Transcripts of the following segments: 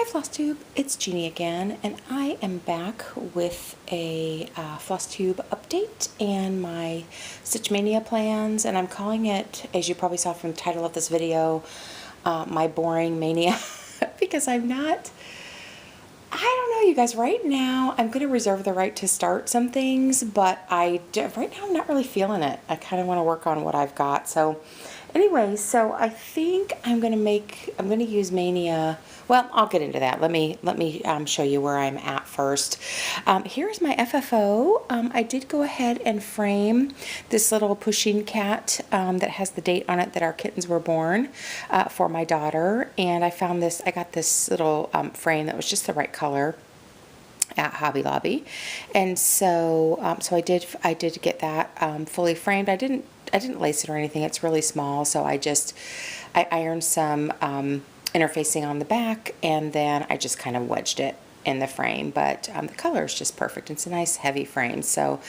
Hi Flosstube, it's Jeannie again, and I am back with a Flosstube update and my Stitch Mania plans, and I'm calling it, as you probably saw from the title of this video, my boring mania, because I don't know, you guys, right now I'm going to reserve the right to start some things, but right now I'm not really feeling it. I kind of want to work on what I've got. So anyway, so I think I'm going to use Maynia. Well, I'll get into that. Let me show you where I'm at first. Here's my FFO. I did go ahead and frame this little pushing cat that has the date on it that our kittens were born for my daughter. And I got this little frame that was just the right color at Hobby Lobby, and so I did get that fully framed. I didn't lace it or anything. It's really small, so I ironed some interfacing on the back, and then I just kind of wedged it in the frame, but the color is just perfect. It's a nice heavy frame, so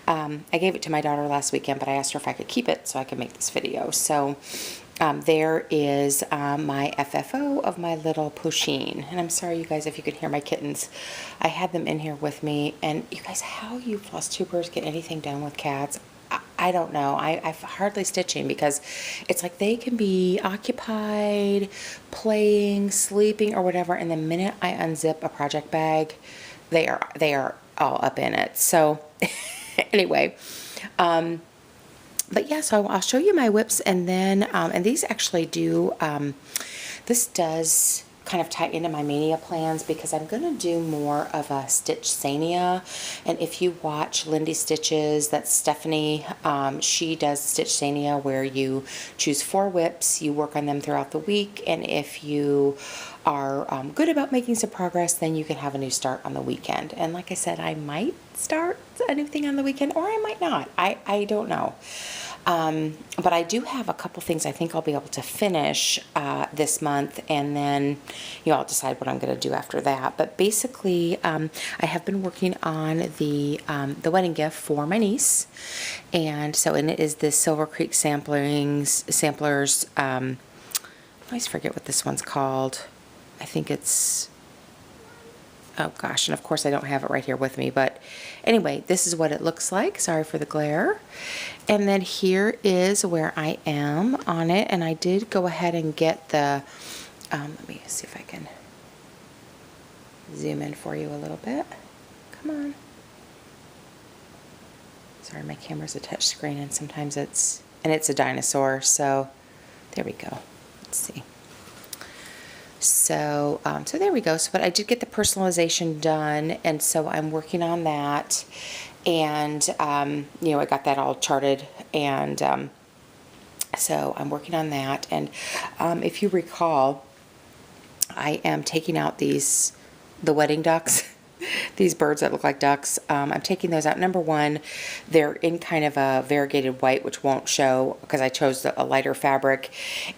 I gave it to my daughter last weekend, but I asked her if I could keep it so I could make this video. So there is my FFO of my little Pusheen. And I'm sorry, you guys, if you could hear my kittens. I had them in here with me. And you guys, how you Flosstubers get anything done with cats, I don't know. I'm hardly stitching because it's like they can be occupied, playing, sleeping, or whatever. And the minute I unzip a project bag, they are all up in it. So anyway, but yeah, so I'll show you my WIPS, and then, and these actually do, this does kind of tie into my Maynia plans because I'm going to do more of a stitch Saynia. And if you watch Lindy Stitches, that's Stephanie, she does stitch Saynia where you choose 4 WIPs, you work on them throughout the week, and if you are good about making some progress, then you can have a new start on the weekend. And like I said, I might start a new thing on the weekend, or I might not. I don't know. But I do have a couple things I think I'll be able to finish this month, and then I'll decide what I'm going to do after that. But basically, I have been working on the wedding gift for my niece, and it is this Silver Creek samplers. I always forget what this one's called. I think it's, oh gosh, and of course I don't have it right here with me, but anyway, this is what it looks like. Sorry for the glare. And then here is where I am on it, and I did go ahead and get the, let me see if I can zoom in for you a little bit. Come on. Sorry, my camera's a touch screen, and sometimes it's a dinosaur, so there we go. Let's see. So, so there we go. So, but I did get the personalization done, and so I'm working on that, and I got that all charted, and so I'm working on that. And if you recall, I am taking out the wedding ducks. These birds that look like ducks, I'm taking those out. Number one, they're in kind of a variegated white, which won't show because I chose a lighter fabric,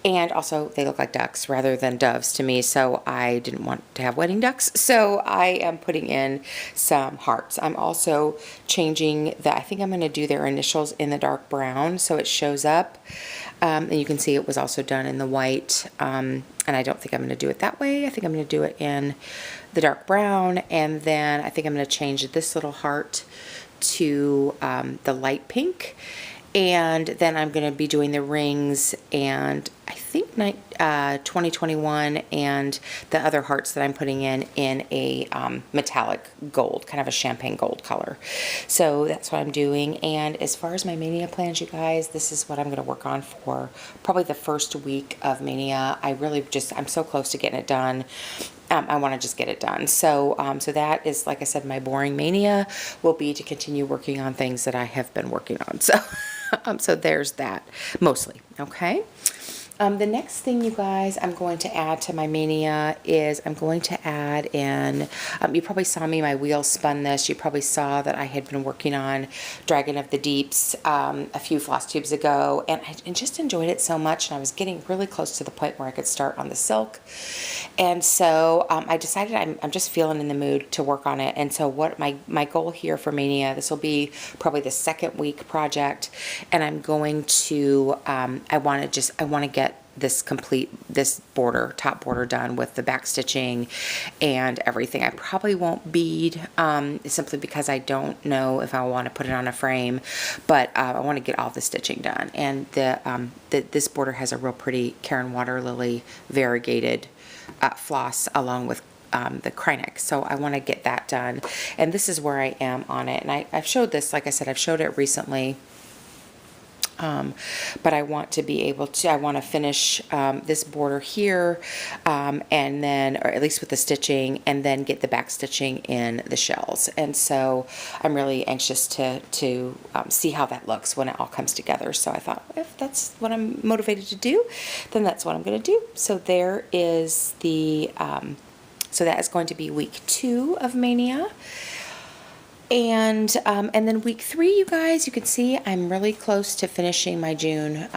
and also they look like ducks rather than doves to me, so I didn't want to have wedding ducks, so I am putting in some hearts. I'm also changing I think I'm going to do their initials in the dark brown so it shows up, and you can see it was also done in the white, and I don't think I'm going to do it that way. I think I'm going to do it in the dark brown, and then I think I'm going to change this little heart to the light pink, and then I'm going to be doing the rings, and I think 2021, and the other hearts that I'm putting in a metallic gold, kind of a champagne gold color. So that's what I'm doing. And as far as my Maynia plans, you guys, this is what I'm going to work on for probably the first week of Maynia. I'm so close to getting it done. I want to just get it done. So, so that is, like I said, my boring Maynia will be to continue working on things that I have been working on. So, so there's that, mostly, okay? The next thing, you guys, I'm going to add to my Maynia is I'm going to add in, you probably saw my wheels spun this. You probably saw that I had been working on Dragon of the Deeps a few Flosstubes ago, and I just enjoyed it so much, and I was getting really close to the point where I could start on the silk. And so I decided I'm just feeling in the mood to work on it. And so what my goal here for Maynia, this will be probably the second week project, and I'm going to, I want to get this border, top border done with the back stitching and everything. I probably won't bead, simply because I don't know if I want to put it on a frame, but I want to get all the stitching done. And this border has a real pretty Karen Water Lily variegated floss along with the Krynic. So I want to get that done. And this is where I am on it. And I've showed this, like I said, I've showed it recently. But I want to be able to, I want to finish this border here, and then, or at least with the stitching, and then get the back stitching in the shells. And so I'm really anxious to see how that looks when it all comes together. So I thought, if that's what I'm motivated to do, then that's what I'm going to do. So there is the, so that is going to be week 2 of Maynia. And then week 3, you guys, you can see I'm really close to finishing my June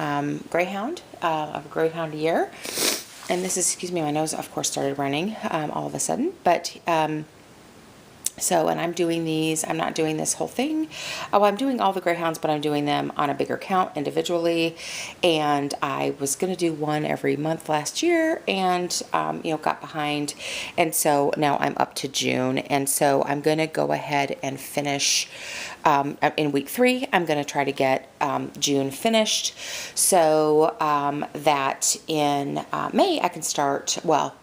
Greyhound of a Greyhound year. And this is, excuse me, my nose of course started running all of a sudden, but so, and I'm doing these, I'm not doing this whole thing. Oh, I'm doing all the Greyhounds, but I'm doing them on a bigger count individually. And I was going to do one every month last year, and, you know, got behind. And so now I'm up to June. And so I'm going to go ahead and finish in week 3. I'm going to try to get June finished so that in May I can start, well,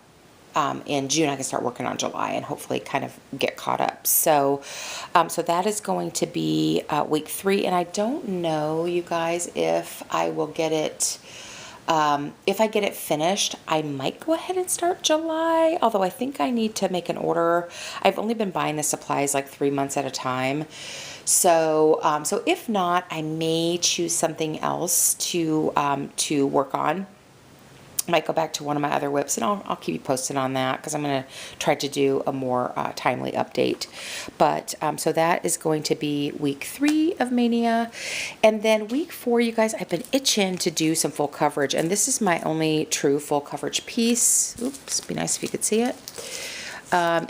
in June I can start working on July and hopefully kind of get caught up. So so that is going to be week 3, and I don't know, you guys, if I will get it, if I get it finished, I might go ahead and start July, although I think I need to make an order. I've only been buying the supplies like 3 months at a time. So so if not, I may choose something else to work on. I might go back to one of my other WIPs, and I'll keep you posted on that, because I'm going to try to do a more timely update. But so that is going to be week 3 of Maynia. And then week 4, you guys, I've been itching to do some full coverage, and this is my only true full coverage piece. Oops, be nice if you could see it.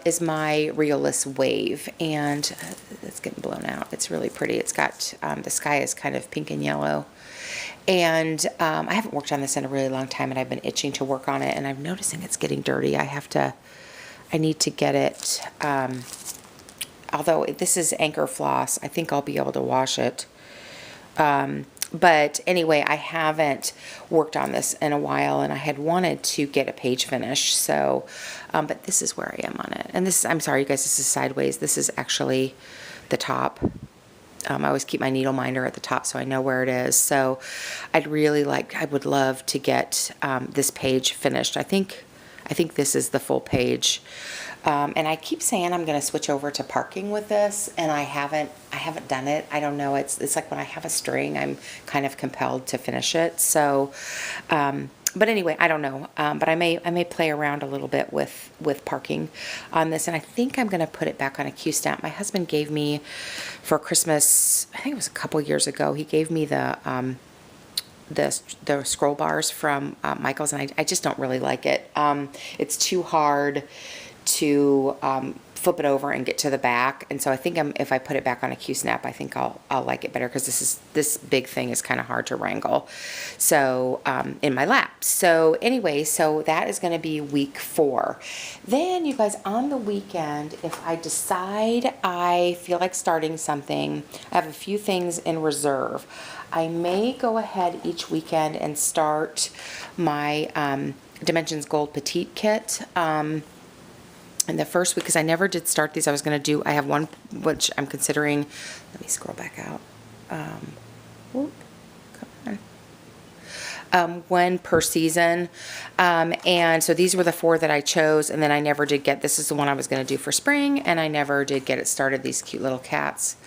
Is my Realist Wave, and it's getting blown out. It's really pretty. It's got, the sky is kind of pink and yellow. And I haven't worked on this in a really long time, and I've been itching to work on it, and I'm noticing it's getting dirty. I need to get it, although this is Anchor Floss, I think I'll be able to wash it. But anyway, I haven't worked on this in a while, and I had wanted to get a page finish. So, but this is where I am on it. And this, I'm sorry, you guys, this is sideways. This is actually the top. I always keep my needle minder at the top so I know where it is. So I would love to get this page finished. I think this is the full page. And I keep saying I'm going to switch over to parking with this, and I haven't done it. I don't know. It's like when I have a string, I'm kind of compelled to finish it. So, but anyway, I don't know. But I may play around a little bit with parking on this, and I think I'm going to put it back on a Q stamp. My husband gave me for Christmas, I think it was a couple years ago, he gave me the scroll bars from Michael's, and I just don't really like it. It's too hard to flip it over and get to the back, and so I think if I put it back on a Q-snap, I think I'll like it better, because this big thing is kind of hard to wrangle, so in my lap. So anyway, so that is going to be week 4. Then, you guys, on the weekend, if I decide I feel like starting something, I have a few things in reserve. I may go ahead each weekend and start my Dimensions Gold Petite kit. In the first week, because I never did start these, I have one which I'm considering. Let me scroll back out. Come on. One per season. And so these were the 4 that I chose, and then I never did get, this is the one I was going to do for spring, and I never did get it started, these cute little cats.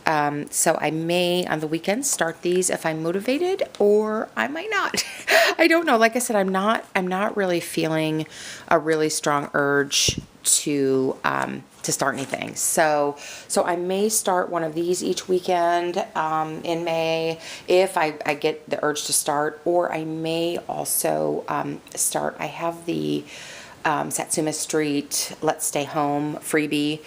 So I may, on the weekends, start these if I'm motivated, or I might not. I don't know. Like I said, I'm not really feeling a really strong urge to start anything. So I may start one of these each weekend in May if I get the urge to start, or I may also start, I have the Satsuma Street Let's Stay Home freebie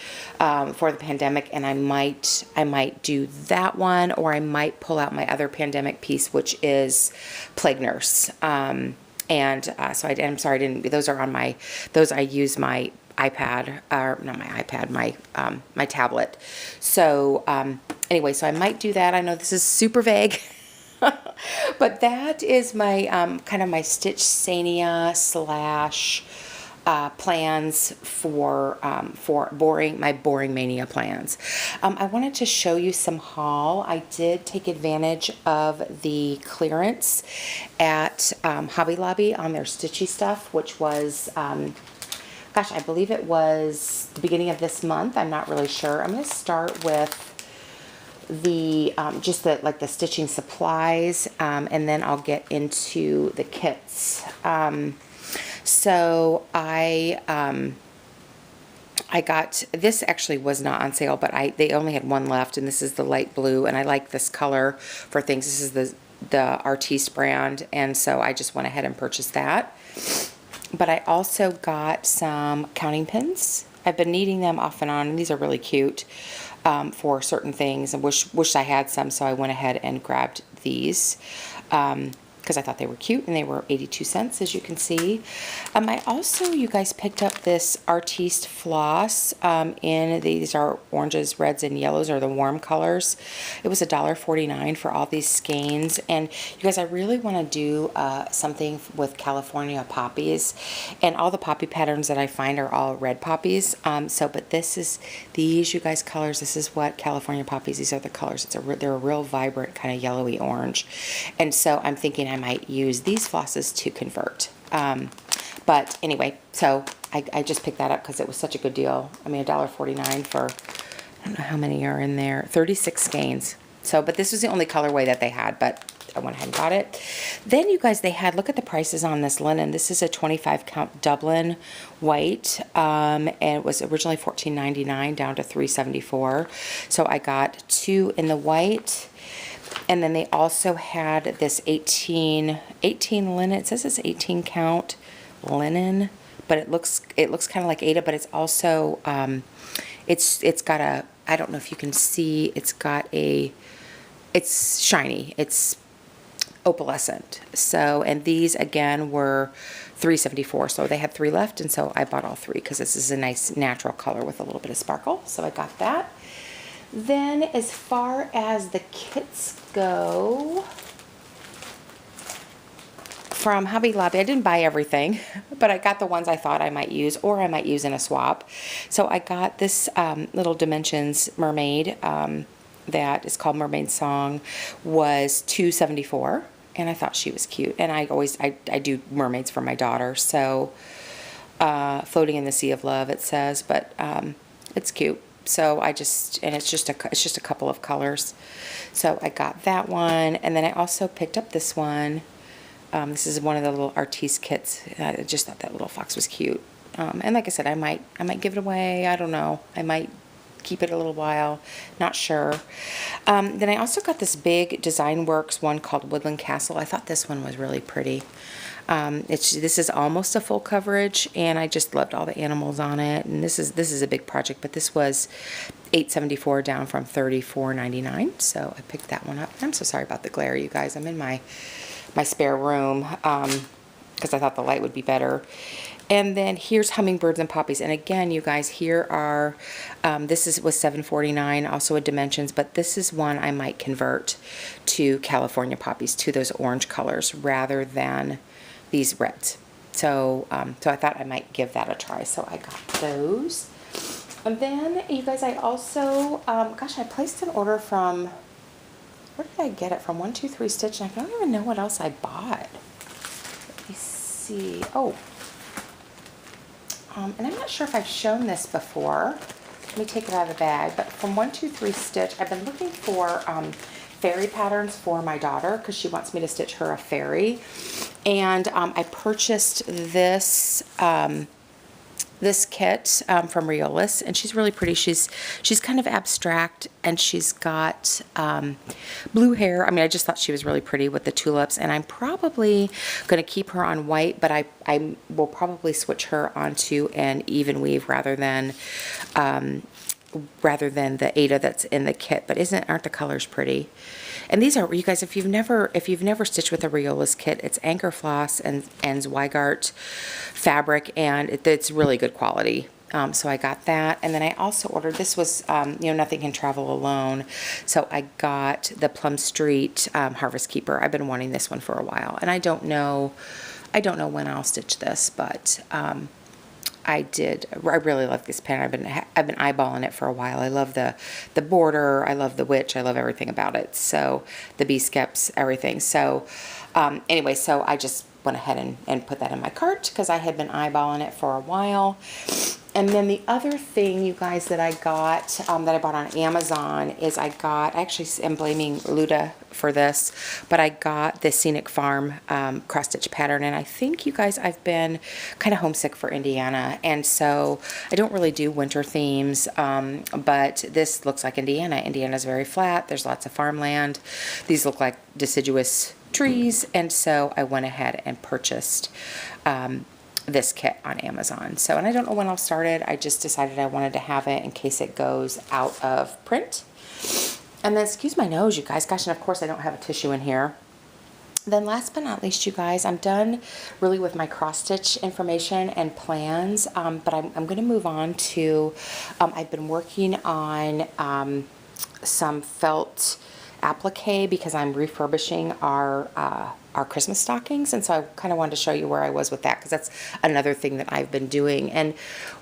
for the pandemic, and I might do that one, or I might pull out my other pandemic piece, which is Plague Nurse. And so I'm sorry, I didn't, those are on my, those I use my iPad, or not my iPad, my tablet. So anyway, so I might do that. I know this is super vague. But that is my kind of my Stitch Saynia slash plans for my boring Maynia plans. I wanted to show you some haul. I did take advantage of the clearance at Hobby Lobby on their Stitchy stuff, which was gosh, I believe it was the beginning of this month. I'm not really sure. I'm going to start with the just the like the stitching supplies, and then I'll get into the kits. So I got, this actually was not on sale, but they only had one left, and this is the light blue, and I like this color for things. This is the Artiste brand, and so I just went ahead and purchased that. But I also got some counting pins. I've been needing them off and on, and these are really cute for certain things, and wish I had some, so I went ahead and grabbed these because I thought they were cute, and they were 82 cents, as you can see. I also, you guys, picked up this Artiste floss in, these are oranges, reds, and yellows are the warm colors. It was $1.49 for all these skeins, and you guys, I really want to do something with California poppies, and all the poppy patterns that I find are all red poppies. But this is, these, you guys, colors, this is what California poppies, these are the colors. They're a real vibrant kind of yellowy orange, and so I'm thinking I might use these flosses to convert. But anyway, so I just picked that up because it was such a good deal. I mean, $1.49 for, I don't know how many are in there, 36 skeins. So, but this was the only colorway that they had, but I went ahead and got it. Then, you guys, they had, look at the prices on this linen. This is a 25 count Dublin white, and it was originally $14.99 down to $3.74. So I got 2 in the white. And then they also had this 18 linen. It says it's 18 count linen, but it looks kind of like Ada, but it's also it's got a, I don't know if you can see, it's shiny, it's opalescent. So, and these again were $3.74. So they had 3 left, and so I bought all 3 because this is a nice natural color with a little bit of sparkle. So I got that. Then, as far as the kits go, from Hobby Lobby, I didn't buy everything, but I got the ones I thought I might use, or I might use in a swap. So I got this little Dimensions mermaid that is called Mermaid Song, was $2.74, and I thought she was cute. And I do mermaids for my daughter, so Floating in the Sea of Love, it says, but it's cute. So I just, and it's just a couple of colors. So I got that one, and then I also picked up this one. This is one of the little Artiste kits. I just thought that little fox was cute. And like I said, I might give it away. I don't know. I might keep it a little while. Not sure. Then I also got this big Design Works one called Woodland Castle. I thought this one was really pretty. This is almost a full coverage, and I just loved all the animals on it. And this is a big project, but this was $8.74 down from $34.99. So I picked that one up. I'm so sorry about the glare, you guys. I'm in my spare room because I thought the light would be better. And then here's Hummingbirds and Poppies. And again, you guys, here are, was $7.49, also a Dimensions, but this is one I might convert to California Poppies, to those orange colors rather than these reds. So, so I thought I might give that a try. So I got those. And then, you guys, I also, gosh, I placed an order from, where did I get it from? 123 Stitch, and I don't even know what else I bought. Let me see. Oh. And I'm not sure if I've shown this before. Let me take it out of the bag. But from 123 Stitch, I've been looking for fairy patterns for my daughter because she wants me to stitch her a fairy. And I purchased this this kit from Riolis, and she's really pretty. She's kind of abstract, and she's got blue hair. I mean, I just thought she was really pretty with the tulips, and I'm probably going to keep her on white, but I will probably switch her onto an even weave rather than rather than the Ada that's in the kit. But aren't the colors pretty? And these are, you guys, if you've never stitched with a Riola's kit, it's Anchor Floss and Zweigart fabric, and it's really good quality. So I got that, and then I also ordered, this was, Nothing Can Travel Alone, so I got the Plum Street Harvest Keeper. I've been wanting this one for a while, and I don't know when I'll stitch this, but I really love this pen. I've been eyeballing it for a while. I love the border. I love the witch. I love everything about it. So the bee skips, everything. So anyway, so I just went ahead and put that in my cart because I had been eyeballing it for a while. And then the other thing, you guys, that I got, that I bought on Amazon is I actually am blaming Luda for this, but I got the Scenic Farm cross-stitch pattern. And I think, you guys, I've been kind of homesick for Indiana. And so I don't really do winter themes, but this looks like Indiana. Indiana's very flat. There's lots of farmland. These look like deciduous trees. And so I went ahead and purchased this kit on Amazon. So, and I don't know when I'll start it. I just decided I wanted to have it in case it goes out of print. And then, excuse my nose, you guys. Gosh, and of course I don't have a tissue in here. Then last but not least, you guys, I'm done really with my cross-stitch information and plans, but I'm going to move on to, I've been working on some felt applique because I'm refurbishing our Christmas stockings, and so I kind of wanted to show you where I was with that because that's another thing that I've been doing. And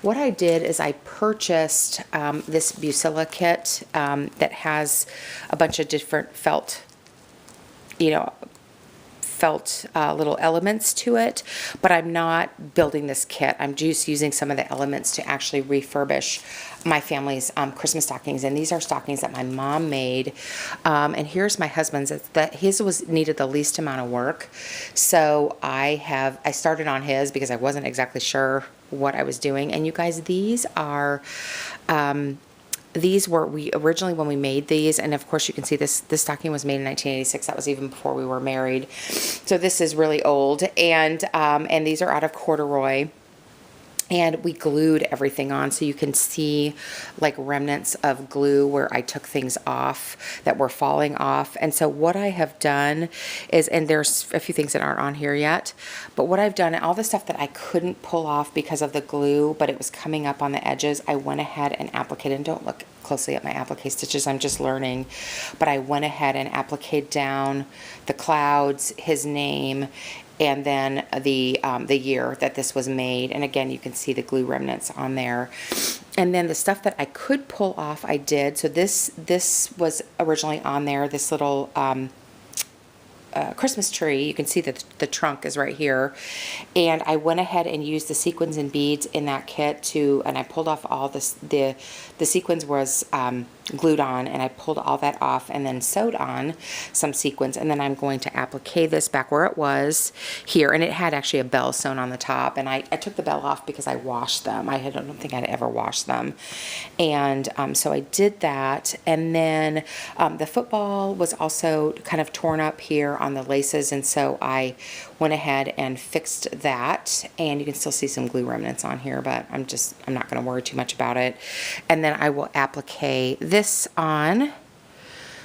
what I did is I purchased this Bucilla kit that has a bunch of different felt little elements to it, but I'm not building this kit. I'm just using some of the elements to actually refurbish my family's Christmas stockings, and these are stockings that my mom made. And here's my husband's. His needed the least amount of work, so I started on his because I wasn't exactly sure what I was doing. And you guys, these were originally when we made these, and of course you can see this stocking was made in 1986. That was even before we were married. So this is really old, and these are out of corduroy. And we glued everything on, so you can see like remnants of glue where I took things off that were falling off. And so what I have done is, and there's a few things that aren't on here yet, but what I've done, all the stuff that I couldn't pull off because of the glue, but it was coming up on the edges, I went ahead and appliqued, and don't look closely at my applique stitches, I'm just learning, but I went ahead and appliqued down the clouds, his name, and then the year that this was made. And again, you can see the glue remnants on there. And then the stuff that I could pull off, I did. So this was originally on there, this little Christmas tree. You can see that the trunk is right here. And I went ahead and used the sequins and beads in that kit and I pulled off all this, the sequins was glued on, and I pulled all that off and then sewed on some sequins, and then I'm going to applique this back where it was here, and it had actually a bell sewn on the top, and I took the bell off because I washed them. I don't think I'd ever washed them, and so I did that. And then the football was also kind of torn up here on the laces, and so I went ahead and fixed that, and you can still see some glue remnants on here, but I'm not going to worry too much about it. And then I will applique this on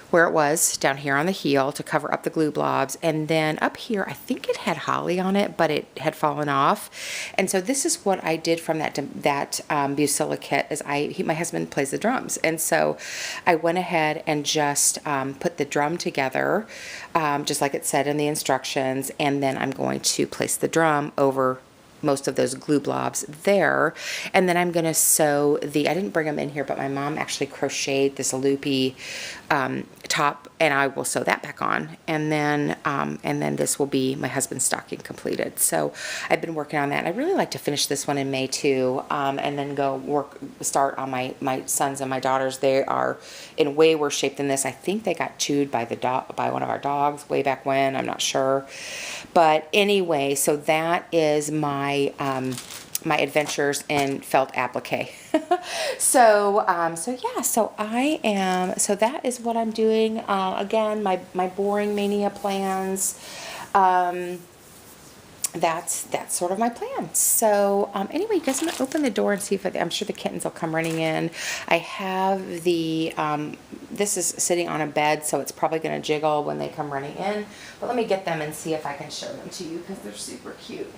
where it was down here on the heel to cover up the glue blobs, and then up here I think it had holly on it, but it had fallen off. And so this is what I did from that Bucilla kit. Is my husband plays the drums, and so I went ahead and just put the drum together just like it said in the instructions, and then I'm going to place the drum over most of those glue blobs there, and then I'm going to sew I didn't bring them in here, but my mom actually crocheted this loopy top, and I will sew that back on, and then this will be my husband's stocking completed. So I've been working on that, and I really like to finish this one in May too, and then start on my sons and my daughters. They are in way worse shape than this. I think they got chewed by one of our dogs way back when, I'm not sure. But anyway, so that is my adventures in felt applique. So that is what I'm doing. Again, my boring Maynia plans. that's sort of my plan. So anyway, you guys, I'm gonna open the door and see if I'm sure the kittens will come running in. I have the this is sitting on a bed, so it's probably gonna jiggle when they come running in. But let me get them and see if I can show them to you because they're super cute.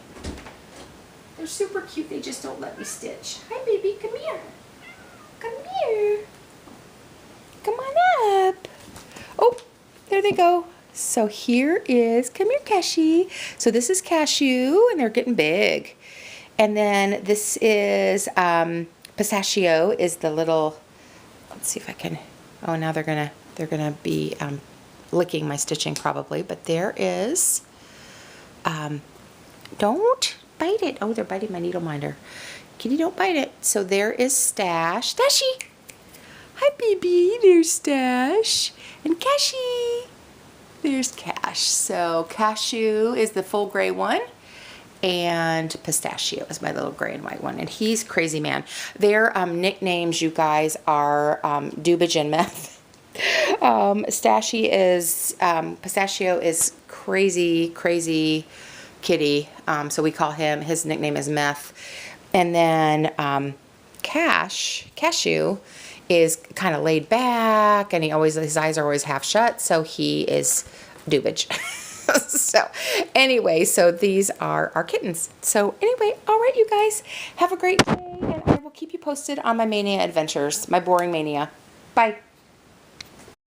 They're super cute. They just don't let me stitch. Hi, baby. Come here. Come here. Come on up. Oh, there they go. So here is, come here, Cashy. So this is Cashew, and they're getting big. And then this is Pistachio is the little, let's see if I can, oh, now they're gonna be licking my stitching probably, but there is, don't bite it. Oh, they're biting my needle minder. Kitty, don't bite it. So there is Stash. Stashy! Hi, baby. There's Stash. And Cashy. There's Cash. So Cashew is the full gray one, and Pistachio is my little gray and white one. And he's crazy man. Their nicknames, you guys, are Dubage and Meth. Pistachio is crazy kitty. So we call him, his nickname is Meth. And then Cashew is kind of laid back, and his eyes are always half shut, so he is Dubage. So anyway, so these are our kittens. So anyway, all right, you guys, have a great day, and I will keep you posted on my Maynia adventures, my boring Maynia. Bye.